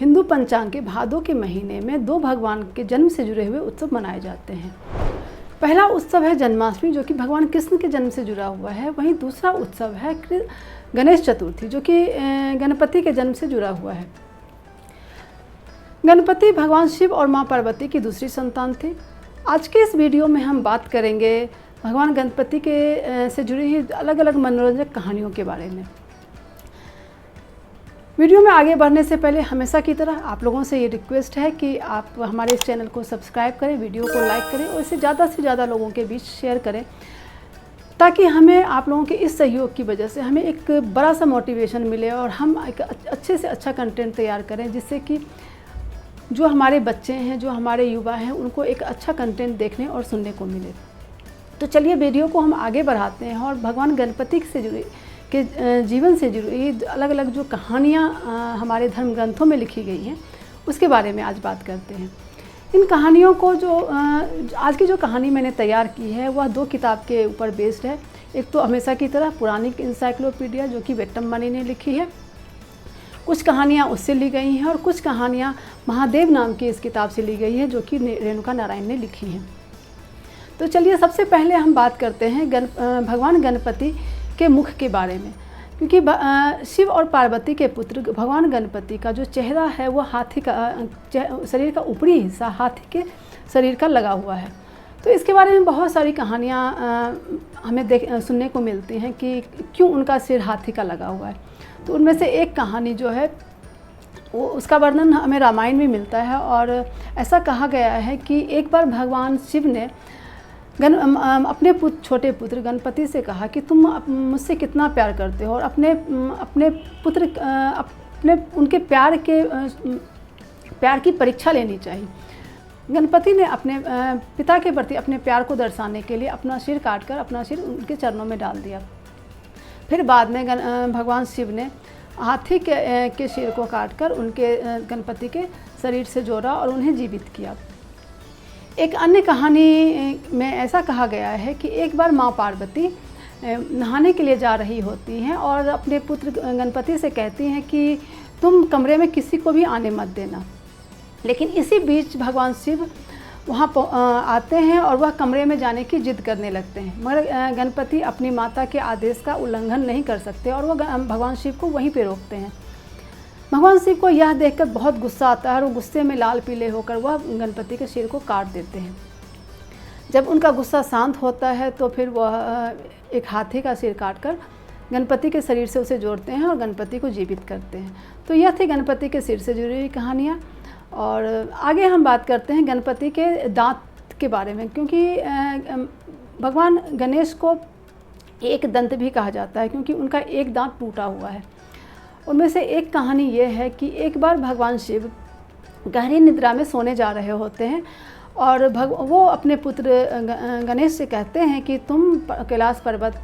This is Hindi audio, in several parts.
हिंदू पंचांग के भादों के महीने में दो भगवान के जन्म से जुड़े हुए उत्सव मनाए जाते हैं। पहला उत्सव है जन्माष्टमी, जो कि भगवान कृष्ण के जन्म से जुड़ा हुआ है। वहीं दूसरा उत्सव है गणेश चतुर्थी, जो कि गणपति के जन्म से जुड़ा हुआ है। गणपति भगवान शिव और माँ पार्वती की दूसरी संतान थे। आज के इस वीडियो में हम बात करेंगे भगवान गणपति के से जुड़ी हुई अलग अलग मनोरंजक कहानियों के बारे में। वीडियो में आगे बढ़ने से पहले हमेशा की तरह आप लोगों से ये रिक्वेस्ट है कि आप हमारे इस चैनल को सब्सक्राइब करें, वीडियो को लाइक करें और इसे ज़्यादा से ज़्यादा लोगों के बीच शेयर करें, ताकि हमें आप लोगों के इस सहयोग की वजह से हमें एक बड़ा सा मोटिवेशन मिले और हम एक अच्छे से अच्छा कंटेंट तैयार करें, जिससे कि जो हमारे बच्चे हैं, जो हमारे युवा हैं, उनको एक अच्छा कंटेंट देखने और सुनने को मिले। तो चलिए वीडियो को हम आगे बढ़ाते हैं और भगवान गणपति से जुड़ी के जीवन से जुड़ी अलग अलग जो कहानियाँ हमारे धर्म ग्रंथों में लिखी गई हैं उसके बारे में आज बात करते हैं। इन कहानियों को आज की जो कहानी मैंने तैयार की है वह दो किताब के ऊपर बेस्ड है। एक तो हमेशा की तरह पुरानी इंसाइक्लोपीडिया, जो कि वेट्टममणि ने लिखी है। कुछ कहानियाँ उससे ली गई हैं और कुछ कहानियाँ महादेव नाम की इस किताब से ली गई है, जो कि रेणुका नारायण ने लिखी हैं। तो चलिए सबसे पहले हम बात करते हैं भगवान गणपति के मुख के बारे में, क्योंकि शिव और पार्वती के पुत्र भगवान गणपति का जो चेहरा है वह हाथी का शरीर का ऊपरी हिस्सा हाथी के शरीर का लगा हुआ है। तो इसके बारे में बहुत सारी कहानियाँ हमें सुनने को मिलती हैं कि क्यों उनका सिर हाथी का लगा हुआ है। तो उनमें से एक कहानी जो है वो उसका वर्णन हमें रामायण में मिलता है और ऐसा कहा गया है कि एक बार भगवान शिव ने अपने छोटे पुत्र गणपति से कहा कि तुम मुझसे कितना प्यार करते हो और अपने पुत्र उनके प्यार की परीक्षा लेनी चाहिए। गणपति ने अपने पिता के प्रति अपने प्यार को दर्शाने के लिए अपना सिर काटकर अपना सिर उनके चरणों में डाल दिया। फिर बाद में भगवान शिव ने हाथी के सिर को काटकर उनके गणपति के शरीर से जोड़ा और उन्हें जीवित किया। एक अन्य कहानी में ऐसा कहा गया है कि एक बार माँ पार्वती नहाने के लिए जा रही होती हैं और अपने पुत्र गणपति से कहती हैं कि तुम कमरे में किसी को भी आने मत देना। लेकिन इसी बीच भगवान शिव वहाँ आते हैं और वह कमरे में जाने की जिद करने लगते हैं, मगर गणपति अपनी माता के आदेश का उल्लंघन नहीं कर सकते और वह भगवान शिव को वहीं पे रोकते हैं। भगवान शिव को यह देखकर बहुत गुस्सा आता है और वो गुस्से में लाल पीले होकर वह गणपति के सिर को काट देते हैं। जब उनका गुस्सा शांत होता है तो फिर वह एक हाथी का सिर काटकर गणपति के शरीर से उसे जोड़ते हैं और गणपति को जीवित करते हैं। तो यह थी गणपति के सिर से जुड़ी हुई कहानियाँ। और आगे हम बात करते हैं गणपति के दांत के बारे में, क्योंकि भगवान गणेश को एक दंत भी कहा जाता है, क्योंकि उनका एक दांत टूटा हुआ है। उनमें से एक कहानी ये है कि एक बार भगवान शिव गहरी निद्रा में सोने जा रहे होते हैं और वो अपने पुत्र गणेश से कहते हैं कि तुम कैलाश पर्वत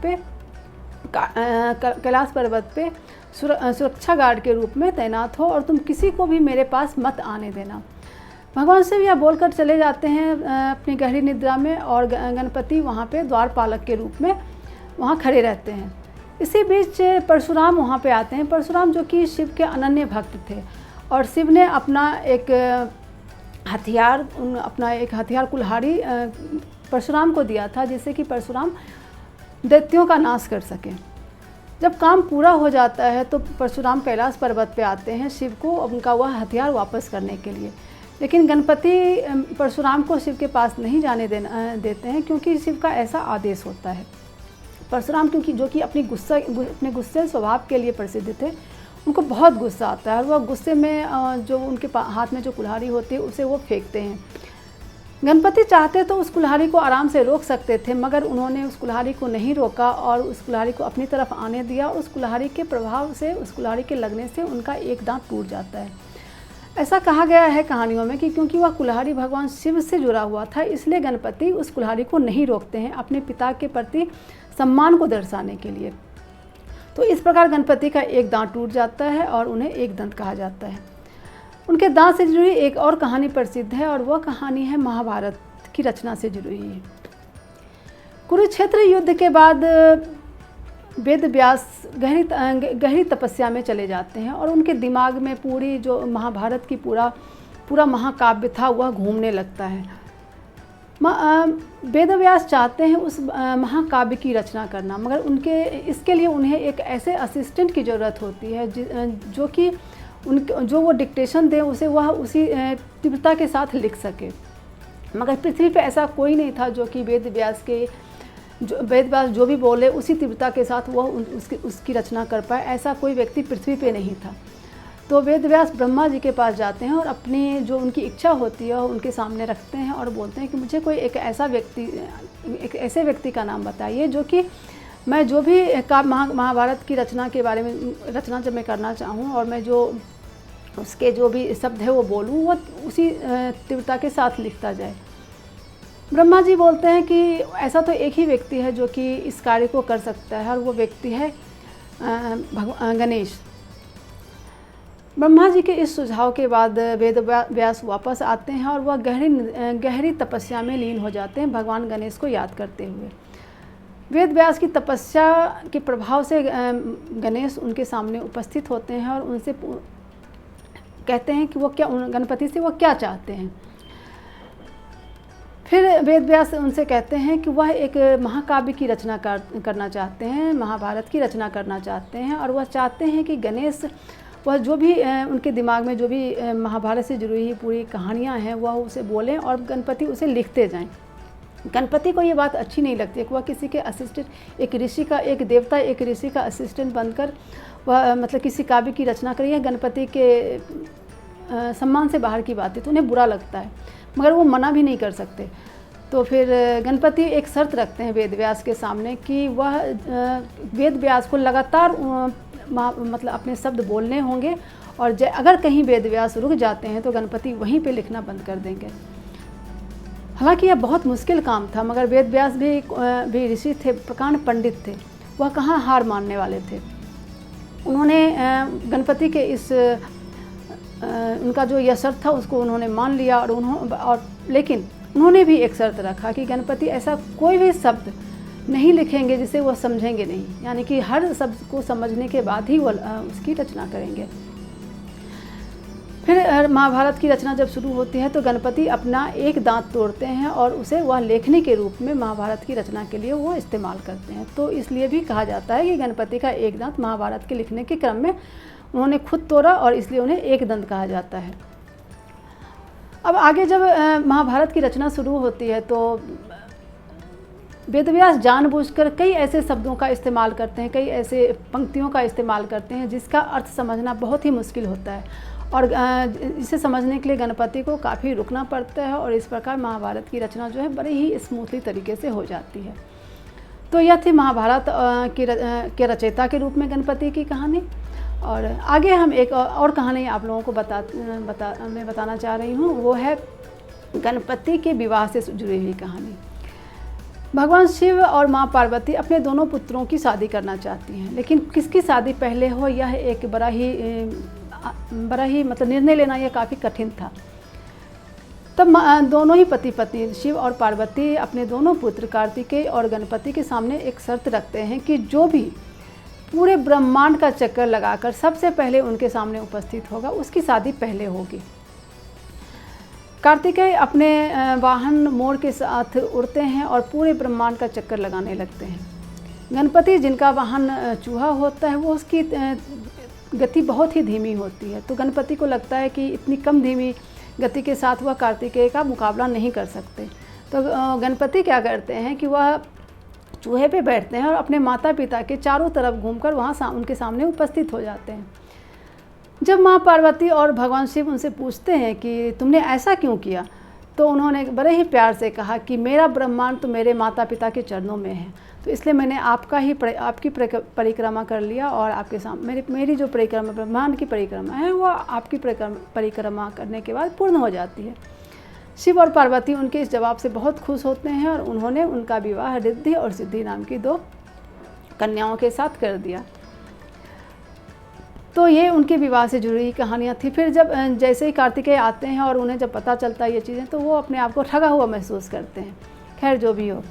पे सुरक्षा गार्ड के रूप में तैनात हो और तुम किसी को भी मेरे पास मत आने देना। भगवान शिव यह बोलकर चले जाते हैं अपनी गहरी निद्रा में और गणपति वहाँ पे द्वारपालक के रूप में वहाँ खड़े रहते हैं। इसी बीच परशुराम वहाँ पे आते हैं। परशुराम जो कि शिव के अनन्य भक्त थे और शिव ने अपना एक हथियार कुल्हाड़ी परशुराम को दिया था, जिससे कि परशुराम दैत्यों का नाश कर सके। जब काम पूरा हो जाता है तो परशुराम कैलाश पर्वत पे आते हैं शिव को उनका वह हथियार वापस करने के लिए, लेकिन गणपति परशुराम को शिव के पास नहीं जाने देते हैं, क्योंकि शिव का ऐसा आदेश होता है। परशुराम जो कि अपने गुस्से स्वभाव के लिए प्रसिद्ध थे, उनको बहुत गुस्सा आता है और वह गुस्से में जो उनके हाथ में जो कुल्हाड़ी होती है उसे वो फेंकते हैं। गणपति चाहते तो उस कुल्हाड़ी को आराम से रोक सकते थे, मगर उन्होंने उस कुल्हाड़ी को नहीं रोका और उस कुल्हाड़ी को अपनी तरफ आने दिया। उस कुल्हाड़ी के प्रभाव से, उस कुल्हाड़ी के लगने से उनका एक दांत टूट जाता है। ऐसा कहा गया है कहानियों में कि क्योंकि वह कुल्हाड़ी भगवान शिव से जुड़ा हुआ था, इसलिए गणपति उस कुल्हाड़ी को नहीं रोकते हैं अपने पिता के प्रति सम्मान को दर्शाने के लिए। तो इस प्रकार गणपति का एक दांत टूट जाता है और उन्हें एक दंत कहा जाता है। उनके दांत से जुड़ी एक और कहानी प्रसिद्ध है और वह कहानी है महाभारत की रचना से जुड़ी हुई है। कुरुक्षेत्र युद्ध के बाद वेद व्यास गहरी तपस्या में चले जाते हैं और उनके दिमाग में पूरी जो महाभारत की पूरा महाकाव्य था वह घूमने लगता है। वेद व्यास चाहते हैं उस महाकाव्य की रचना करना, मगर इसके लिए उन्हें एक ऐसे असिस्टेंट की ज़रूरत होती है जो वो डिक्टेशन दे उसे वह उसी तीव्रता के साथ लिख सके। मगर पृथ्वी पे ऐसा कोई नहीं था जो कि वेद व्यास जो भी बोले उसी तीव्रता के साथ वह उसकी रचना कर पाए। ऐसा कोई व्यक्ति पृथ्वी पे नहीं था। तो वेद व्यास ब्रह्मा जी के पास जाते हैं और अपनी जो उनकी इच्छा होती है उनके सामने रखते हैं और बोलते हैं कि मुझे कोई एक ऐसे व्यक्ति का नाम बताइए जो कि मैं जो भी महाभारत की रचना के बारे में रचना जब मैं करना चाहूँ और मैं जो उसके जो भी शब्द है वो बोलूँ वो उसी तीव्रता के साथ लिखता जाए। ब्रह्मा जी बोलते हैं कि ऐसा तो एक ही व्यक्ति है जो कि इस कार्य को कर सकता है और वो व्यक्ति है गणेश। ब्रह्मा जी के इस सुझाव के बाद वेद व्यास वापस आते हैं और वह गहरी तपस्या में लीन हो जाते हैं भगवान गणेश को याद करते हुए। वेद व्यास की तपस्या के प्रभाव से गणेश उनके सामने उपस्थित होते हैं और उनसे कहते हैं कि वो क्या गणपति से वो क्या चाहते हैं। फिर वेद व्यास उनसे कहते हैं कि वह एक महाकाव्य की रचना करना चाहते हैं, महाभारत की रचना करना चाहते हैं और वह चाहते हैं कि गणेश वह जो भी उनके दिमाग में जो भी महाभारत से जुड़ी हुई पूरी कहानियाँ हैं वह उसे बोलें और गणपति उसे लिखते जाएं। गणपति को ये बात अच्छी नहीं लगती है कि वह किसी के असिस्टेंट, एक देवता एक ऋषि का असिस्टेंट बनकर वह मतलब किसी काव्य की रचना करी है। गणपति के सम्मान से बाहर की बात है तो उन्हें बुरा लगता है, मगर वो मना भी नहीं कर सकते। तो फिर गणपति एक शर्त रखते हैं वेद व्यास के सामने कि वह वेद व्यास को लगातार मतलब अपने शब्द बोलने होंगे और अगर कहीं वेद व्यास रुक जाते हैं तो गणपति वहीं पे लिखना बंद कर देंगे। हालांकि यह बहुत मुश्किल काम था, मगर वेद व्यास भी ऋषि थे, प्रकांड पंडित थे, वह कहाँ हार मानने वाले थे। उन्होंने गणपति के इस उनका जो यह शर्त था उसको उन्होंने मान लिया और लेकिन उन्होंने भी एक शर्त रखा कि गणपति ऐसा कोई भी शब्द नहीं लिखेंगे जिसे वह समझेंगे नहीं, यानी कि हर शब्द को समझने के बाद ही वह उसकी रचना करेंगे। फिर महाभारत की रचना जब शुरू होती है तो गणपति अपना एक दांत तोड़ते हैं और उसे वह लेखनी के रूप में महाभारत की रचना के लिए वो इस्तेमाल करते हैं। तो इसलिए भी कहा जाता है कि गणपति का एक दांत महाभारत के लिखने के क्रम में उन्होंने खुद तोड़ा और इसलिए उन्हें एक दंत कहा जाता है। अब आगे जब महाभारत की रचना शुरू होती है तो वेद व्यास जानबूझकर कई ऐसे शब्दों का इस्तेमाल करते हैं, कई ऐसे पंक्तियों का इस्तेमाल करते हैं जिसका अर्थ समझना बहुत ही मुश्किल होता है और इसे समझने के लिए गणपति को काफ़ी रुकना पड़ता है और इस प्रकार महाभारत की रचना जो है बड़े ही स्मूथली तरीके से हो जाती है। तो यह थी महाभारत के रचयिता के रूप में गणपति की कहानी। और आगे हम एक और कहानी आप लोगों को मैं बताना चाह रही हूँ, वो है गणपति के विवाह से जुड़ी हुई कहानी। भगवान शिव और माँ पार्वती अपने दोनों पुत्रों की शादी करना चाहती हैं, लेकिन किसकी शादी पहले हो यह एक बड़ा ही मतलब निर्णय लेना यह काफ़ी कठिन था। तब दोनों ही पति पत्नी शिव और पार्वती अपने दोनों पुत्र कार्तिकेय और गणपति के सामने एक शर्त रखते हैं कि जो भी पूरे ब्रह्मांड का चक्कर लगाकर सबसे पहले उनके सामने उपस्थित होगा उसकी शादी पहले होगी। कार्तिकेय अपने वाहन मोर के साथ उड़ते हैं और पूरे ब्रह्मांड का चक्कर लगाने लगते हैं। गणपति जिनका वाहन चूहा होता है वो उसकी गति बहुत ही धीमी होती है, तो गणपति को लगता है कि इतनी कम धीमी गति के साथ वह कार्तिकेय का मुकाबला नहीं कर सकते। तो गणपति क्या करते हैं कि वह चूहे पे बैठते हैं और अपने माता पिता के चारों तरफ घूमकर वहाँ उनके सामने उपस्थित हो जाते हैं। जब माँ पार्वती और भगवान शिव उनसे पूछते हैं कि तुमने ऐसा क्यों किया, तो उन्होंने बड़े ही प्यार से कहा कि मेरा ब्रह्मांड तो मेरे माता पिता के चरणों में है, तो इसलिए मैंने आपकी परिक्रमा कर लिया और आपके सामने मेरी जो परिक्रमा ब्रह्मांड की परिक्रमा है वो आपकी परिक्रमा करने के बाद पूर्ण हो जाती है। शिव और पार्वती उनके इस जवाब से बहुत खुश होते हैं और उन्होंने उनका विवाह रिद्धि और सिद्धि नाम की 2 कन्याओं के साथ कर दिया। तो ये उनके विवाह से जुड़ी कहानियाँ थी। फिर जब जैसे ही कार्तिकेय आते हैं और उन्हें जब पता चलता है ये चीज़ें, तो वो अपने आप को ठगा हुआ महसूस करते हैं। खैर जो भी हो,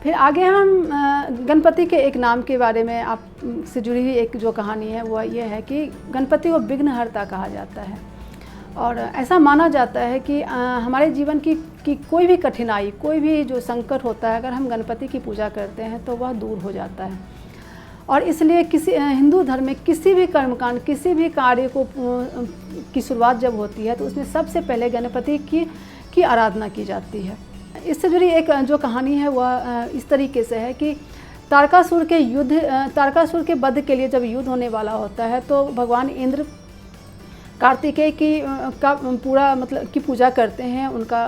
फिर आगे हम गणपति के एक नाम के बारे में आपसे जुड़ी हुई एक जो कहानी है वो ये है कि गणपति को विघ्नहर्ता कहा जाता है। और ऐसा माना जाता है कि हमारे जीवन की कोई भी कठिनाई, कोई भी जो संकट होता है, अगर हम गणपति की पूजा करते हैं तो वह दूर हो जाता है। और इसलिए किसी हिंदू धर्म में किसी भी कर्मकांड, किसी भी कार्य की शुरुआत जब होती है तो उसमें सबसे पहले गणपति की आराधना की जाती है। इससे जुड़ी एक जो कहानी है वह इस तरीके से है कि तारकासुर के वध के लिए जब युद्ध होने वाला होता है तो भगवान इंद्र कार्तिकेय का पूरा मतलब की पूजा करते हैं, उनका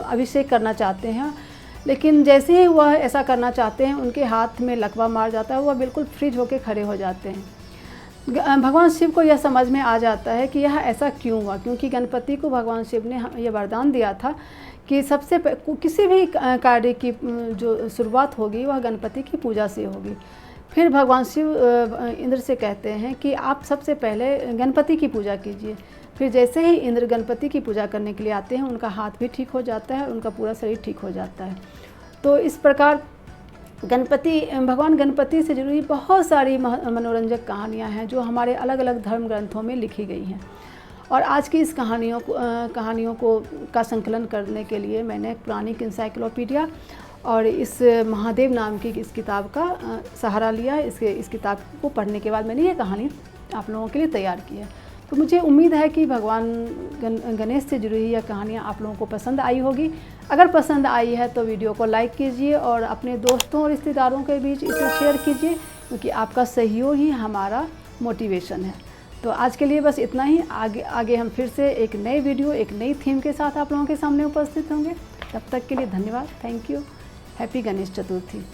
अभिषेक करना चाहते हैं। लेकिन जैसे ही वह ऐसा करना चाहते हैं उनके हाथ में लकवा मार जाता है, वह बिल्कुल फ्रीज होकर खड़े हो जाते हैं। भगवान शिव को यह समझ में आ जाता है कि यह ऐसा क्यों हुआ, क्योंकि गणपति को भगवान शिव ने यह वरदान दिया था कि किसी भी कार्य की जो शुरुआत होगी वह गणपति की पूजा से होगी। फिर भगवान शिव इंद्र से कहते हैं कि आप सबसे पहले गणपति की पूजा कीजिए। फिर जैसे ही इंद्र गणपति की पूजा करने के लिए आते हैं उनका हाथ भी ठीक हो जाता है, उनका पूरा शरीर ठीक हो जाता है। तो इस प्रकार भगवान गणपति से जुड़ी बहुत सारी मनोरंजक कहानियाँ हैं जो हमारे अलग अलग धर्म ग्रंथों में लिखी गई हैं। और आज की इस कहानियों का संकलन करने के लिए मैंने पुराणिक इंसाइक्लोपीडिया और इस महादेव नाम की इस किताब का सहारा लिया। इस किताब को पढ़ने के बाद मैंने ये कहानी आप लोगों के लिए तैयार की है। तो मुझे उम्मीद है कि भगवान गणेश से जुड़ी हुई यह कहानियाँ आप लोगों को पसंद आई होगी। अगर पसंद आई है तो वीडियो को लाइक कीजिए और अपने दोस्तों और रिश्तेदारों के बीच इसे शेयर कीजिए, क्योंकि आपका सहयोग ही हमारा मोटिवेशन है। तो आज के लिए बस इतना ही। आगे हम फिर से एक नई वीडियो, एक नई थीम के साथ आप लोगों के सामने उपस्थित होंगे। तब तक के लिए धन्यवाद। Thank you. Happy Ganesh Chaturthi.